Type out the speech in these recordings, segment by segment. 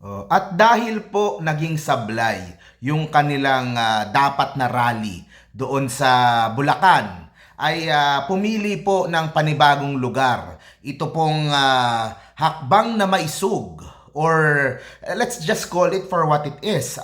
Oh, at dahil po naging sablay yung kanilang dapat na rally doon sa Bulacan, ay pumili po ng panibagong lugar. Ito pong hakbang na maisug, or let's just call it for what it is,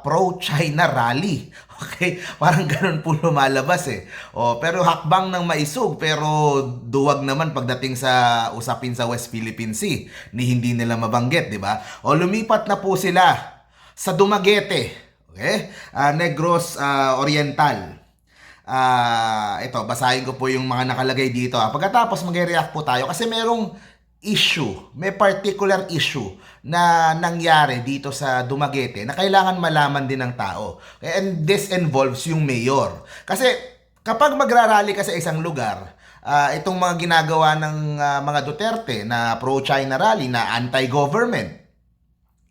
pro-China rally. Okay? Parang ganun po lumalabas eh. Oh, pero hakbang ng maisug, pero duwag naman pagdating sa usapin sa West Philippine Sea, ni hindi nila mabanggit, di ba? O lumipat na po sila sa Dumaguete, okay? Negros Oriental. Ito, basahin ko po yung mga nakalagay dito. Pagkatapos mag-react po tayo kasi merong issue, may particular issue na nangyari dito sa Dumaguete na kailangan malaman din ng tao. And this involves yung mayor. Kasi kapag magrarally ka sa isang lugar, itong mga ginagawa ng mga Duterte na pro-China rally, na anti-government,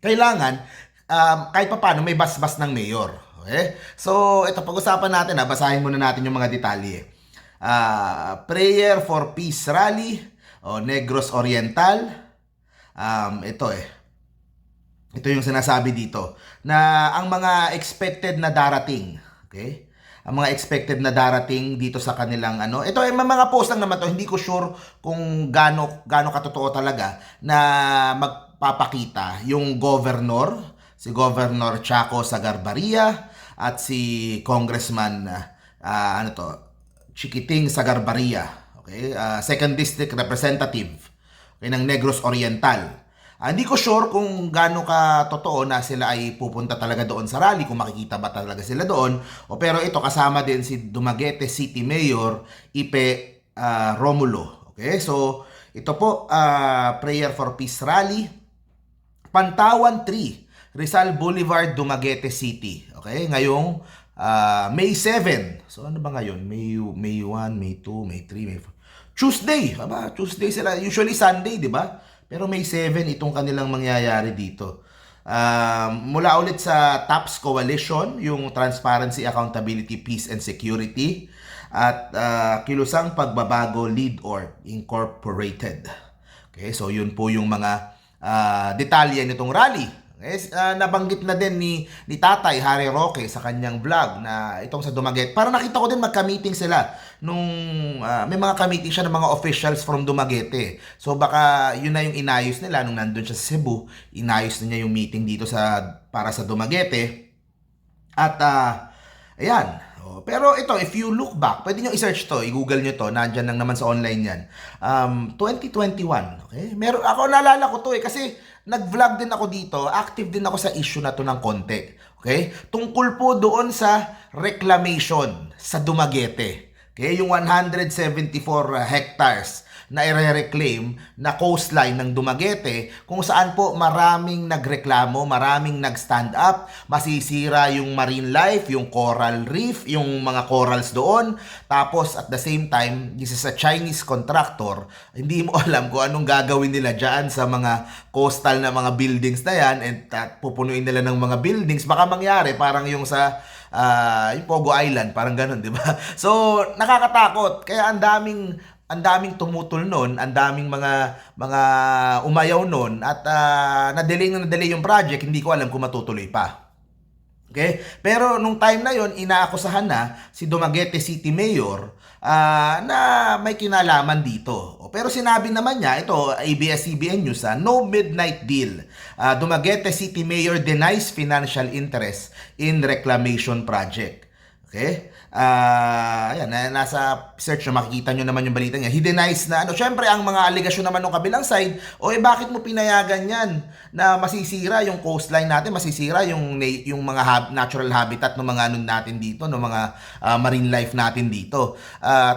kailangan kahit papaano may basbas ng mayor. Okay? So, ito pag-usapan natin, basahin muna natin yung mga detalye. Prayer for Peace Rally, Negros Oriental. Ito yung sinasabi dito na ang mga expected na darating, okay? Ang mga expected na darating dito sa kanilang ito ay mga post lang naman to, hindi ko sure kung gaano katotoo talaga na magpapakita yung governor, si Governor Chaco Sagarbaria at si Congressman Chiquiting Sagarbaria. Okay? Second District Representative, okay, ng Negros Oriental. Hindi ko sure kung gaano ka totoo na sila ay pupunta talaga doon sa rally, kung makikita ba talaga sila doon. Pero ito, kasama din si Dumaguete City Mayor Ipe Romulo. Okay? So, ito po, Prayer for Peace Rally, Pantawan 3, Rizal Boulevard, Dumaguete City. Okay? Ngayong May 7. So, ano ba ngayon? May 1, May 2, May 3, May 4. Tuesday, Tuesday sila, usually Sunday, di ba? Pero May 7 itong kanilang mangyayari dito. Mula ulit sa TAPS Coalition, yung Transparency, Accountability, Peace and Security, at Kilusang Pagbabago Lead Org Incorporated. Okay, so yun po yung mga detalye nitong rally. Nabanggit na din ni Tatay Harry Roque sa kanyang vlog na itong sa Dumaguete. Parang nakita ko din magka-meeting sila nung may mga ka-meeting siya ng mga officials from Dumaguete. So baka yun na yung inayos nila nung nandun siya sa Cebu. Inayos na niya yung meeting dito para sa Dumaguete. At ayan. Pero ito, if you look back, pwede nyo i-search to, i-google nyo to, nandyan lang naman sa online yan. 2021, okay? Ako naalala ko to kasi nag-vlog din ako dito, active din ako sa issue na to ng konti. Okay? Tungkol po doon sa reclamation sa Dumaguete. Okay? Yung 174 hectares na i-reclaim na coastline ng Dumaguete, kung saan po maraming nagreklamo, maraming nag-stand up, masisira yung marine life, yung coral reef, yung mga corals doon. Tapos at the same time, this is a Chinese contractor, hindi mo alam kung anong gagawin nila dyan sa mga coastal na mga buildings na yan, and pupunuin nila ng mga buildings. Baka mangyari parang yung sa yung Pogo Island, parang ganun, di ba? So, nakakatakot. Kaya ang daming tumutol nun, ang daming mga umayaw nun, at na-delay yung project, hindi ko alam kung matutuloy pa. Okay? Pero nung time na yon, inaakusahan na si Dumaguete City Mayor na may kinalaman dito. Pero sinabi naman niya, ito ABS-CBN News, no midnight deal. Dumaguete City Mayor denies financial interest in reclamation project. Okay? Ayan, nasa search na makikita nyo naman yung balita niya. He denies na syempre ang mga aligasyon naman ng kabilang side, bakit mo pinayagan yan na masisira yung coastline natin, masisira yung mga natural habitat ng mga natin dito, ng mga marine life natin dito.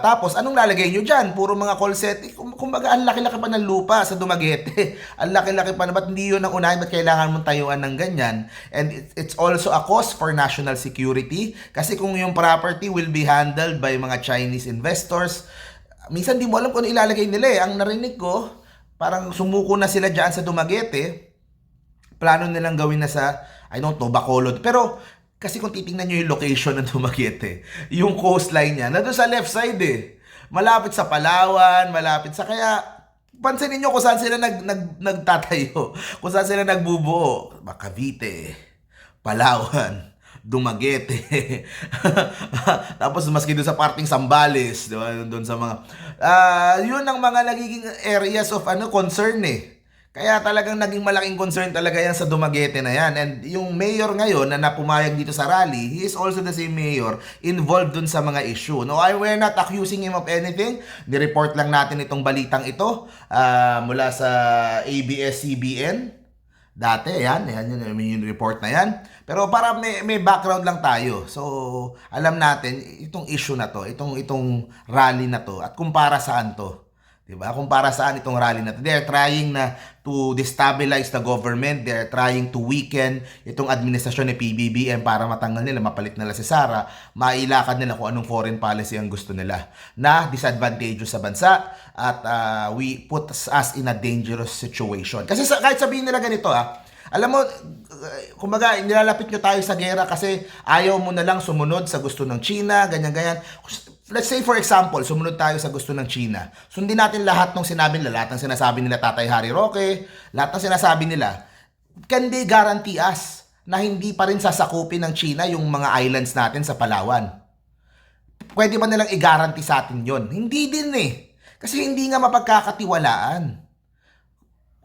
Tapos anong lalagay nyo dyan? Puro mga call set. Kumbaga, ang laki-laki pa ng lupa sa Dumaguete. Ang laki-laki pa na, ba't hindi yun ang unahin? Ba't kailangan mong tayuan ng ganyan? And it's also a cause for national security, kasi kung yung property will be handled by mga Chinese investors, minsan di mo alam kung ano ilalagay nila. Ang narinig ko, parang sumuko na sila dyan sa Dumaguete. Plano nilang gawin na sa, I don't know, Bacolod. Pero kasi kung titingnan nyo yung location ng Dumaguete, yung coastline niya, na doon sa left side malapit sa Palawan, malapit sa, kaya pansinin nyo kung saan sila nagtatayo, kung saan sila nagbubuo. Cavite, Palawan, Dumaguete. Tapos maski doon sa parting Sambales, di ba? Doon sa mga yun ang mga nagiging areas of concern eh. Kaya talagang naging malaking concern talaga yan sa Dumaguete na yan. And yung mayor ngayon na napumayag dito sa rally, he is also the same mayor involved dun sa mga issue. No, we're not accusing him of anything. Ni-report lang natin itong balitang ito mula sa ABS-CBN. Dati, yan yung report na yan. Pero para may background lang tayo. So, alam natin itong issue na to, itong rally na to, at kung para saan to. Diba? Kung para saan itong rally na to. They're trying na to destabilize the government. They're trying to weaken itong administrasyon ni PBBM para matanggal nila, mapalit nila si Sara, mailakad nila kung anong foreign policy ang gusto nila na disadvantageous sa bansa at we put us in a dangerous situation. Kasi kahit sabihin nila ganito alam mo, kumbaga, nilalapit nyo tayo sa gera kasi ayaw mo na lang sumunod sa gusto ng China, ganyan-ganyan. Let's say for example, sumunod tayo sa gusto ng China. Sundin natin lahat ng sinabi nila, lahat ng sinasabi nila Tatay Harry Roque, lahat ng sinasabi nila. Can they guarantee us na hindi pa rin sasakupin ng China yung mga islands natin sa Palawan? Pwede ba nilang i-guarantee sa atin yon? Hindi din eh. Kasi hindi nga mapagkakatiwalaan.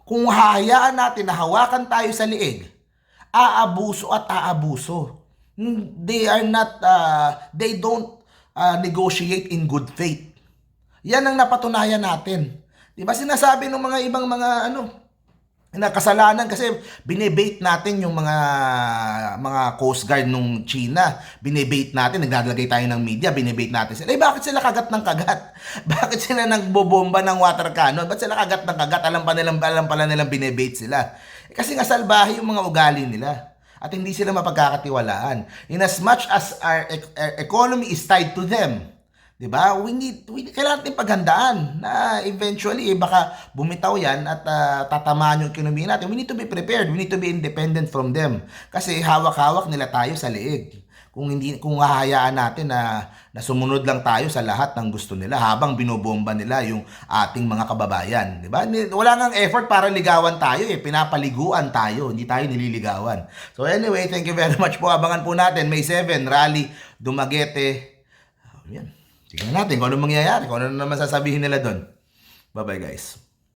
Kung hahayaan natin na hawakan tayo sa liig, aabuso at aabuso. They are not, they don't negotiate in good faith. Yan ang napatunayan natin. Di ba sinasabi ng mga ibang mga na kasalanan kasi binebait natin yung mga Coast Guard nung China. Binebait natin, naglalagay tayo ng media, binebait natin sila. Bakit sila kagat ng kagat? Bakit sila nagbobomba ng water cannon? Bakit sila kagat ng kagat? Alam pala nilang binebait sila. Kasi nga salbahe yung mga ugali nila. At hindi sila mapagkakatiwalaan. In as much as our economy is tied to them, diba? Kailangan natin paghandaan na eventually baka bumitaw yan at tatamaan yung ekonomiya natin. We need to be prepared. We need to be independent from them. Kasi hawak-hawak nila tayo sa liig. Kung hahayaan natin na sumunod lang tayo sa lahat ng gusto nila habang binobomba nila yung ating mga kababayan, di ba? Wala nang effort para ligawan tayo pinapaliguan tayo, hindi tayo nililigawan. So anyway, thank you very much po. Abangan po natin May 7 rally Dumaguete. Yan. Tingnan natin kung ano mangyayari, kung ano naman sasabihin nila doon. Bye-bye guys.